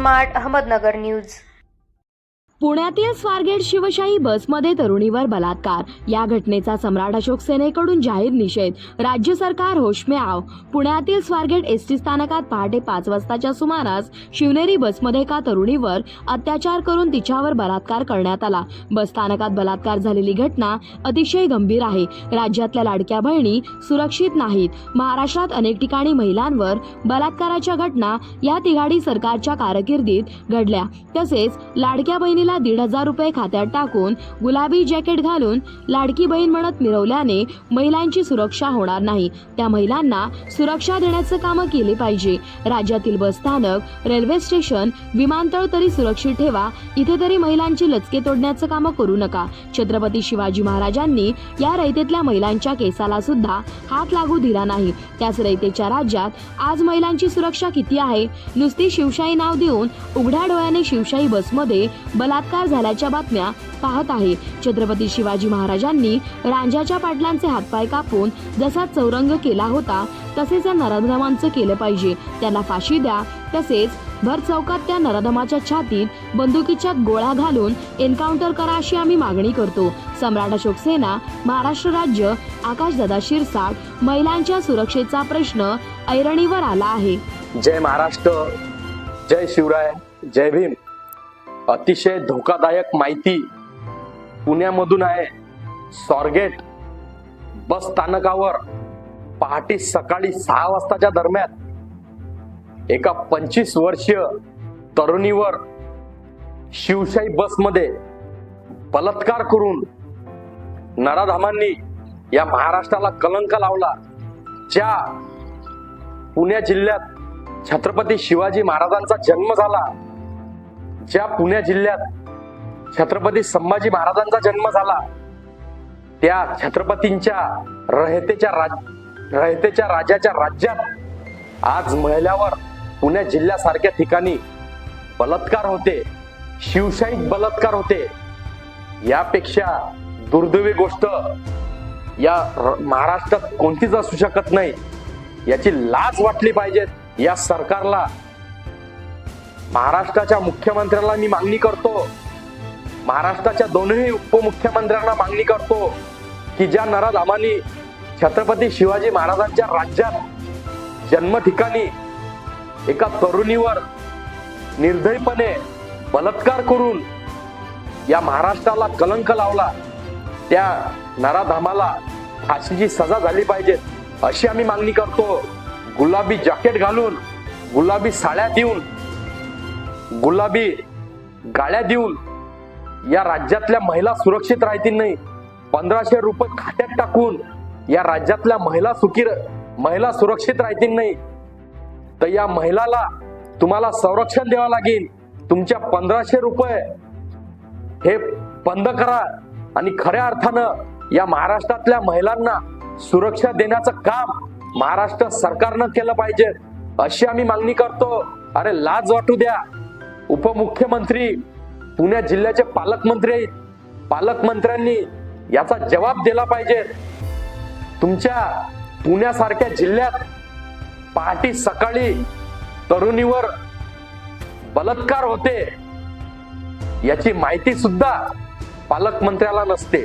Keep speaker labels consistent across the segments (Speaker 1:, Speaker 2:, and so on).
Speaker 1: Smart Ahmednagar news.
Speaker 2: पुण्यातील स्वारगेट शिवशाही बसमध्ये तरुणीवर बलात्कार या घटनेचा सम्राट अशोक सेनेकडून जाहीर निषेध। राज्य सरकार होश में आओ। पुण्यातील स्वारगेट एसटी स्थानकात पहाटे 5 वाजताच्या सुमारास शिवनेरी बसमध्ये एका तरुणीवर अत्याचार करून तिच्यावर बलात्कार करण्यात आला। बस स्थानकात बलात्कार झालेली घटना अतिशय गंभीर आहे। राज्यातल्या लाडक्या बहिणी सुरक्षित नाहीत। महाराष्ट्रात अनेक ठिकाणी महिलांवर बलात्काराच्या घटना या तिघाडी सरकारच्या कारकिर्दीत घडल्या। तसेच लाडक्या बहिणीला 1,500 रुपये खात्यात टाकून गुलाबी जॅकेट घालून लाडकी बहीण म्हणत मिरवल्याने महिलांची सुरक्षा होणार नाही। त्या महिलांना सुरक्षा देण्याचं काम केले पाहिजे। राज्यातील बस स्थानक, रेल्वे स्टेशन, विमानतळ तरी सुरक्षित ठेवा। इथे तरी महिलांची लचके तोडण्याचं काम करू नका। छत्रपती शिवाजी महाराजांनी या रयतेतल्या महिलांच्या केसाला सुद्धा हात लागू दिला नाही। त्याच रयतेच्या राज्यात आज महिलांची सुरक्षा किती आहे? नुसती शिवशाही नाव देऊन उघड्या डोळ्याने शिवशाही बसमध्ये बलात्कार झाल्याच्या बातम्या पाहत आहे। छत्रपती शिवाजी महाराजांनी रांझ्याच्या पाटलांचे हातपाय कापून जसा चौरंग केला होता तसेच या नराधमांचं केलं पाहिजे। त्यांना फाशी द्या। तसेच भर चौकात त्या नराधमाच्या छातीत बंदुकीच्या गोळ्या घालून एन्काउंटर करा अशी आम्ही मागणी करतो। सम्राट अशोक सेना, महाराष्ट्र राज्य, आकाशदादा शिरसाट। महिलांच्या सुरक्षेचा प्रश्न ऐरणीवर आला आहे।
Speaker 3: जय महाराष्ट्र, जय शिवराय, जय भीम। अतिशय धोकादायक माहिती पुण्यामधून आहे। स्वारगेट बस स्थानकावर पहाटे सकाळी 6 वाजताच्या दरम्यान एका 25 वर्षीय तरुणीवर शिवशाही बसमध्ये बलात्कार करून नराधमांनी या महाराष्ट्राला कलंक लावला। ज्या पुणे जिल्ह्यात छत्रपती शिवाजी महाराजांचा जन्म झाला, ज्या पुणे जिल्ह्यात छत्रपती संभाजी महाराजांचा जन्म झाला, त्या छत्रपतींच्या रयतेच्या राजाच्या राज्यात आज महिलावर पुणे जिल्ह्यासारख्या ठिकाणी बलात्कार होते, शिवशाही बलात्कार होते। यापेक्षा दुर्दैवी गोष्ट या महाराष्ट्रात कोणतीच असू शकत नाही। याची लाज वाटली पाहिजे या सरकारला। महाराष्ट्राच्या मुख्यमंत्र्यांना मी मागणी करतो, महाराष्ट्राच्या दोन्ही उपमुख्यमंत्र्यांना मागणी करतो की ज्या नराधमांनी छत्रपती शिवाजी महाराजांच्या राज्यात जन्म ठिकाणी एका तरुणीवर निर्दयीपणे बलात्कार करून या महाराष्ट्राला कलंक लावला, त्या नराधमाला फाशीची सजा झाली पाहिजे अशी आम्ही मागणी करतो। गुलाबी जॅकेट घालून, गुलाबी साड्या देऊन, गुलाबी गाळ्या देऊन या राज्यातल्या महिला सुरक्षित राहतील नाही। 1,500 रुपये खात्यात टाकून या राज्यातल्या महिला सुरक्षित राहतील नाही। तर या महिलाला तुम्हाला संरक्षण द्यावं लागेल। तुमच्या 1,500 रुपये हे बंद करा आणि खऱ्या अर्थानं या महाराष्ट्रातल्या महिलांना सुरक्षा देण्याचं काम महाराष्ट्र सरकारनं केलं पाहिजे अशी आम्ही मागणी करतो। अरे लाज वाटू द्या। उपमुख्यमंत्री पुणे जिल्ह्याचे पालकमंत्री आहेत, पालकमंत्र्यांनी याचा जबाब दिला पाहिजे। तुमच्या पुण्यासारख्या जिल्ह्यात पहाटे सकाळी तरुणीवर बलात्कार होते याची माहिती सुद्धा पालकमंत्र्याला नसते।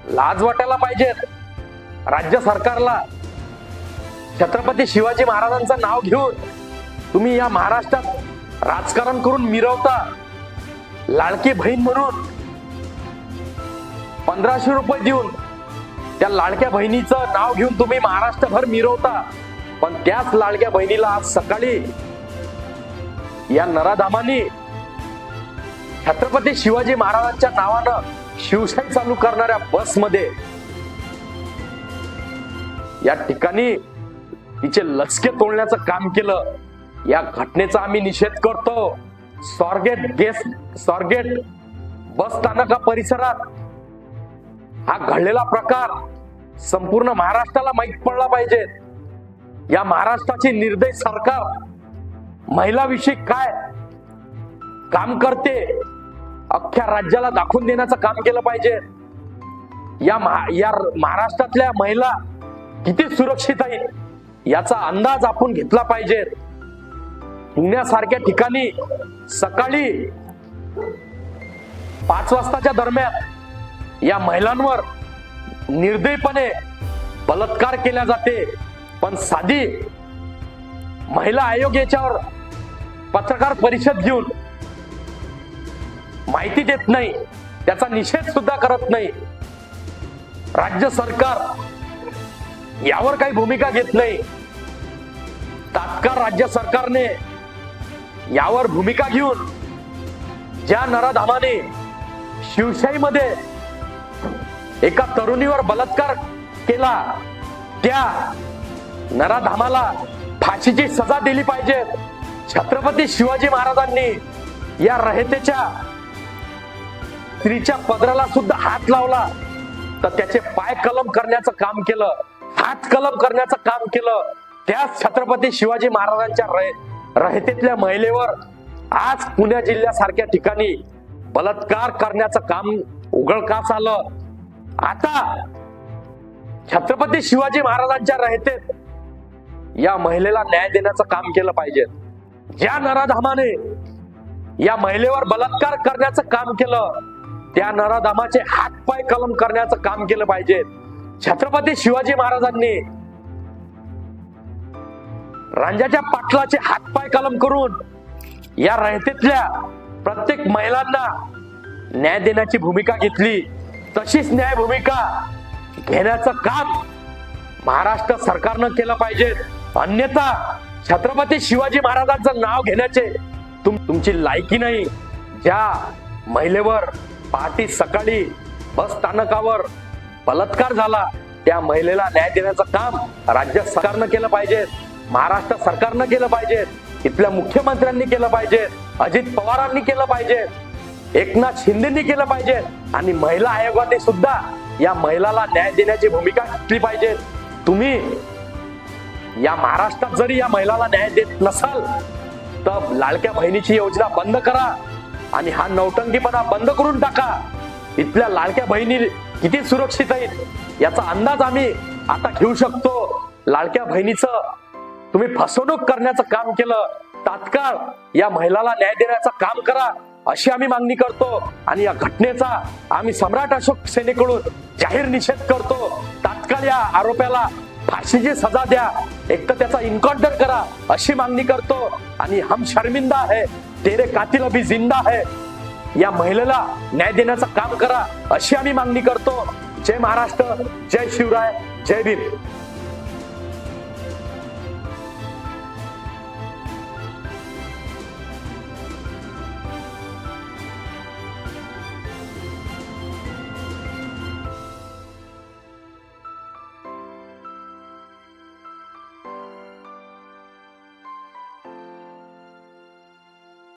Speaker 3: लाज वाटायला पाहिजे राज्य सरकारला। छत्रपती शिवाजी महाराजांचं नाव घेऊन तुम्ही या महाराष्ट्रात राजकारण करून मिरवता। लाडकी बहीण म्हणून 1,500 रुपये देऊन त्या लाडक्या बहिणीचं नाव घेऊन तुम्ही महाराष्ट्रभर मिरवता। पण त्याच लाडक्या बहिणीला आज सकाळी या नराधमांनी छत्रपती शिवाजी महाराजांच्या नावानं शिवशाही चालू करणाऱ्या बसमध्ये या ठिकाणी तिचे लचके तोडण्याचं काम केलं। या घटनेचा आम्ही निषेध करतो। स्वारगेट बस स्थानका परिसरात हा घडलेला प्रकार संपूर्ण महाराष्ट्राला माहित पडला पाहिजे। या महाराष्ट्राची निर्दयी सरकार महिलाविषयी काय काम करते अख्ख्या राज्याला दाखवून देण्याचं काम केलं पाहिजे। या महाराष्ट्रातल्या महिला किती सुरक्षित आहेत याचा अंदाज आपण घेतला पाहिजे। पुण्यासारख्या ठिकाणी सकाळी 5 वाजताच्या दरम्यान या महिलांवर निर्दयीपणे बलात्कार केला जाते, पण साधी महिला आयोग याच्यावर पत्रकार परिषद घेऊन माहिती देत नाही, त्याचा निषेध सुद्धा करत नाही. राज्य सरकार यावर काही भूमिका घेत नाही. तात्काळ राज्य सरकारने यावर भूमिका घेऊन ज्या नराधामाने शिवशाहीमध्ये एका तरुणीवर बलात्कार केला त्या नराधामाला फाशीची सजा दिली पाहिजे. छत्रपती शिवाजी महाराजांनी या रयतेच्या स्त्रीच्या पदराला सुद्धा हात लावला तर त्याचे पाय कलम करण्याचं काम केलं, हात कलम करण्याचं काम केलं. त्याच छत्रपती शिवाजी महाराजांच्या रयतेतल्या महिलेवर आज पुणे जिल्ह्यासारख्या ठिकाणी बलात्कार करण्याचं काम उघडकास आलं. आता छत्रपती शिवाजी महाराजांच्या रयतेत या महिलेला न्याय देण्याचं काम केलं पाहिजे. ज्या नराधामाने या महिलेवर बलात्कार करण्याचं काम केलं त्या नराधामाचे हातपाय कलम करण्याचं काम केलं पाहिजे. छत्रपती शिवाजी महाराजांनी रांजाच्या पाटलाचे हातपाय कलम करून या रयतेतल्या प्रत्येक महिलांना न्याय देण्याची भूमिका घेतली. तशीच न्याय भूमिका घेण्याचं काम महाराष्ट्र सरकारनं केलं पाहिजे. अन्यथा छत्रपती शिवाजी महाराजांचं नाव घेण्याचे तुमची लायकी नाही. ज्या महिलेवर पहाटे सकाळी बस स्थानकावर बलात्कार झाला त्या महिलेला न्याय देण्याचं काम राज्य सरकारनं केलं पाहिजे, महाराष्ट्र सरकारनं केलं पाहिजे, इथल्या मुख्यमंत्र्यांनी केलं पाहिजे, अजित पवारांनी केलं पाहिजे, एकनाथ शिंदेनी केलं पाहिजे आणि महिला आयोगाने सुद्धा या महिलाला न्याय देण्याची भूमिका घेतली पाहिजे. तुम्ही या महाराष्ट्रात जरी या महिलाला न्याय देत नसाल तर लाडक्या बहिणीची योजना बंद करा आणि हा नौटंकीपणा बंद करून टाका. इथल्या लाडक्या बहिणी किती सुरक्षित आहेत याचा अंदाज आम्ही आता घेऊ शकतो. लाडक्या बहिणीचं तुम्ही फसवणूक करण्याचं काम केलं, तात्काळ या महिलाला न्याय देण्याचं काम करा अशी आम्ही मागणी करतो आणि या घटनेचा आम्ही सम्राट अशोक सेनेकडून जाहीर निषेध करतो. तात्काळ या आरोप्याला फाशीची सजा द्या, एक तर त्याचा इन्काउंटर करा अशी मागणी करतो. आणि हम शर्मिंदा है, तेरे कातिल अभी जिंदा है, या महिलेला न्याय देण्याचं काम करा अशी आम्ही मागणी करतो. जय महाराष्ट्र, जय शिवराय, जय भीम.